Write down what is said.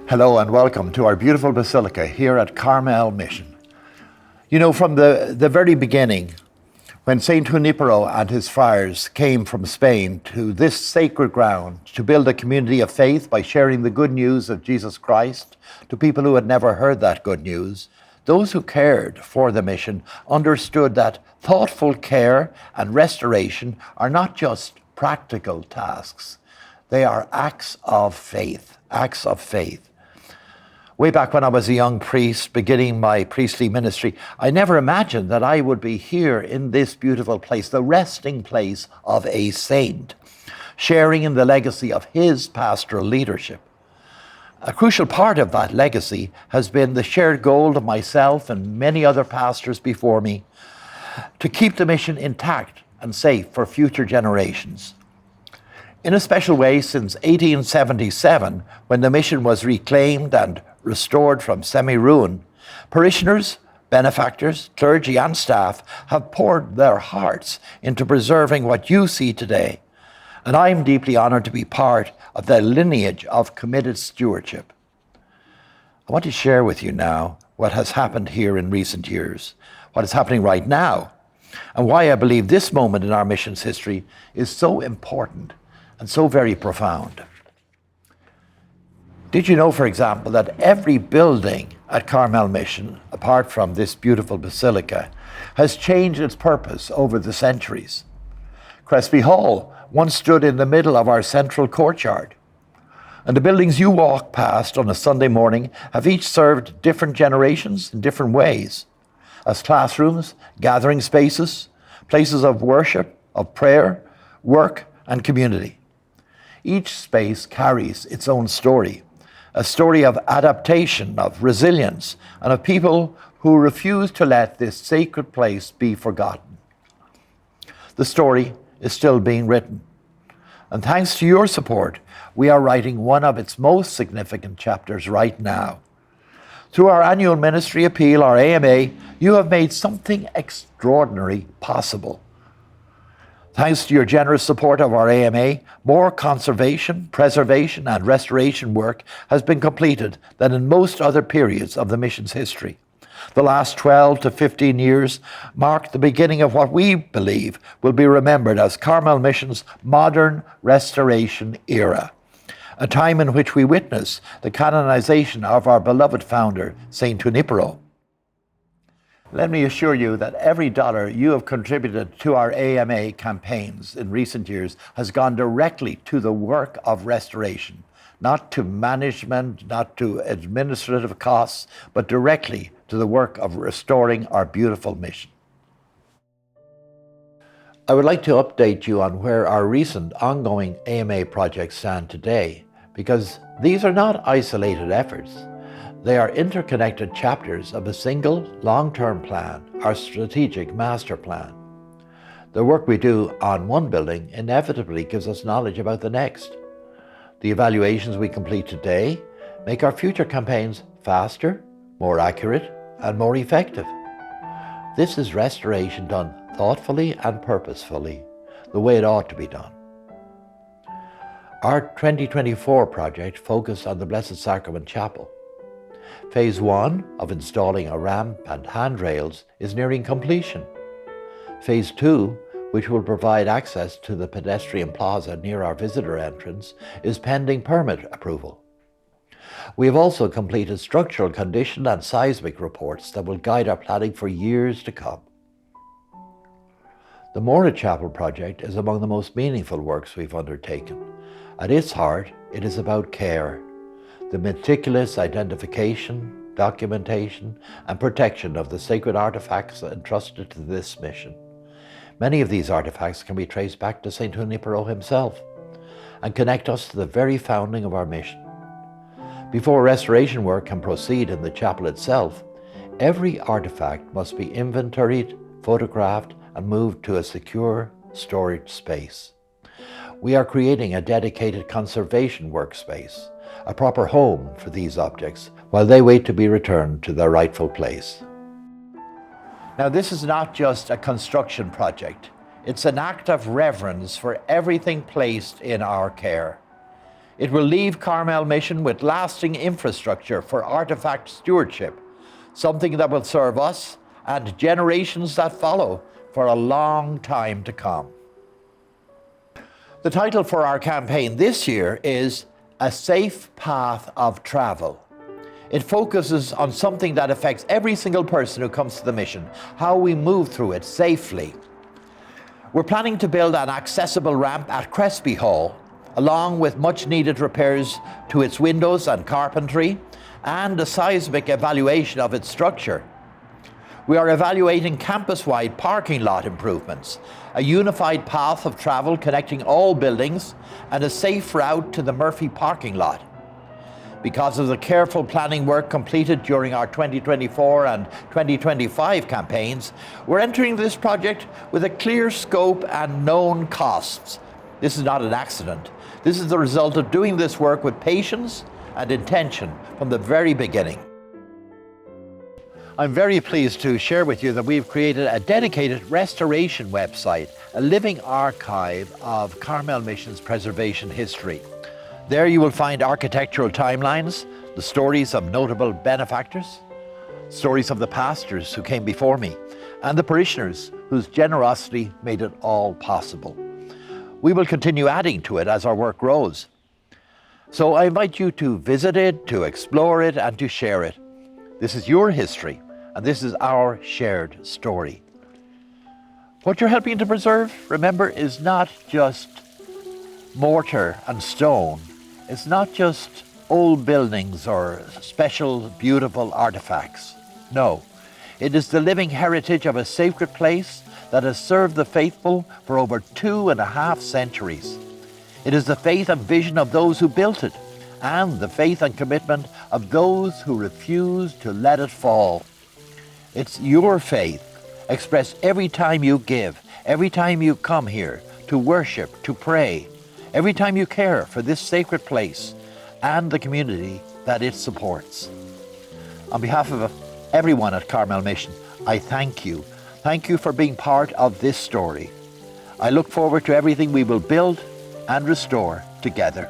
Hello and welcome to our beautiful Basilica here at Carmel Mission. You know, from the very beginning, when St. Junipero and his friars came from Spain to this sacred ground to build a community of faith by sharing the good news of Jesus Christ to people who had never heard that good news, those who cared for the mission understood that thoughtful care and restoration are not just practical tasks. They are acts of faith. Way back when I was a young priest beginning my priestly ministry, I never imagined that I would be here in this beautiful place, the resting place of a saint, sharing in the legacy of his pastoral leadership. A crucial part of that legacy has been the shared goal of myself and many other pastors before me to keep the mission intact and safe for future generations. In a special way, since 1877, when the mission was reclaimed and restored from semi-ruin, parishioners, benefactors, clergy and staff have poured their hearts into preserving what you see today. And I'm deeply honored to be part of that lineage of committed stewardship. I want to share with you now what has happened here in recent years, what is happening right now, and why I believe this moment in our mission's history is so important and so very profound. Did you know, for example, that every building at Carmel Mission, apart from this beautiful basilica, has changed its purpose over the centuries? Crespi Hall once stood in the middle of our central courtyard, and the buildings you walk past on a Sunday morning have each served different generations in different ways, as classrooms, gathering spaces, places of worship, of prayer, work, and community. Each space carries its own story, a story of adaptation, of resilience, and of people who refuse to let this sacred place be forgotten. The story is still being written, and thanks to your support, we are writing one of its most significant chapters right now. Through our annual ministry appeal, our AMA, you have made something extraordinary possible. Thanks to your generous support of our AMA, more conservation, preservation, and restoration work has been completed than in most other periods of the mission's history. The last 12 to 15 years marked the beginning of what we believe will be remembered as Carmel Mission's modern restoration era, a time in which we witness the canonization of our beloved founder, St. Junipero. Let me assure you that every dollar you have contributed to our AMA campaigns in recent years has gone directly to the work of restoration, not to management, not to administrative costs, but directly to the work of restoring our beautiful mission. I would like to update you on where our recent ongoing AMA projects stand today, because these are not isolated efforts. They are interconnected chapters of a single long-term plan, our strategic master plan. The work we do on one building inevitably gives us knowledge about the next. The evaluations we complete today make our future campaigns faster, more accurate, and more effective. This is restoration done thoughtfully and purposefully, the way it ought to be done. Our 2024 project focused on the Blessed Sacrament Chapel. Phase 1 of installing a ramp and handrails is nearing completion. Phase 2, which will provide access to the pedestrian plaza near our visitor entrance, is pending permit approval. We have also completed structural condition and seismic reports that will guide our planning for years to come. The Mora Chapel project is among the most meaningful works we've undertaken. At its heart, it is about care. The meticulous identification, documentation, and protection of the sacred artifacts entrusted to this mission. Many of these artifacts can be traced back to St. Junipero himself and connect us to the very founding of our mission. Before restoration work can proceed in the chapel itself, every artifact must be inventoried, photographed, and moved to a secure storage space. We are creating a dedicated conservation workspace, a proper home for these objects, while they wait to be returned to their rightful place. Now, this is not just a construction project. It's an act of reverence for everything placed in our care. It will leave Carmel Mission with lasting infrastructure for artifact stewardship, something that will serve us and generations that follow for a long time to come. The title for our campaign this year is A Safe Path of Travel. It focuses on something that affects every single person who comes to the mission, how we move through it safely. We're planning to build an accessible ramp at Crespi Hall, along with much needed repairs to its windows and carpentry, and a seismic evaluation of its structure. We are evaluating campus-wide parking lot improvements, a unified path of travel connecting all buildings, and a safe route to the Murphy parking lot. Because of the careful planning work completed during our 2024 and 2025 campaigns, we're entering this project with a clear scope and known costs. This is not an accident. This is the result of doing this work with patience and intention from the very beginning. I'm very pleased to share with you that we've created a dedicated restoration website, a living archive of Carmel Mission's preservation history. There you will find architectural timelines, the stories of notable benefactors, stories of the pastors who came before me, and the parishioners whose generosity made it all possible. We will continue adding to it as our work grows. So I invite you to visit it, to explore it, and to share it. This is your history, and this is our shared story. What you're helping to preserve, remember, is not just mortar and stone. It's not just old buildings or special, beautiful artifacts. No, it is the living heritage of a sacred place that has served the faithful for over 2.5 centuries. It is the faith and vision of those who built it, and the faith and commitment of those who refused to let it fall. It's your faith, expressed every time you give, every time you come here to worship, to pray, every time you care for this sacred place and the community that it supports. On behalf of everyone at Carmel Mission, I thank you. Thank you for being part of this story. I look forward to everything we will build and restore together.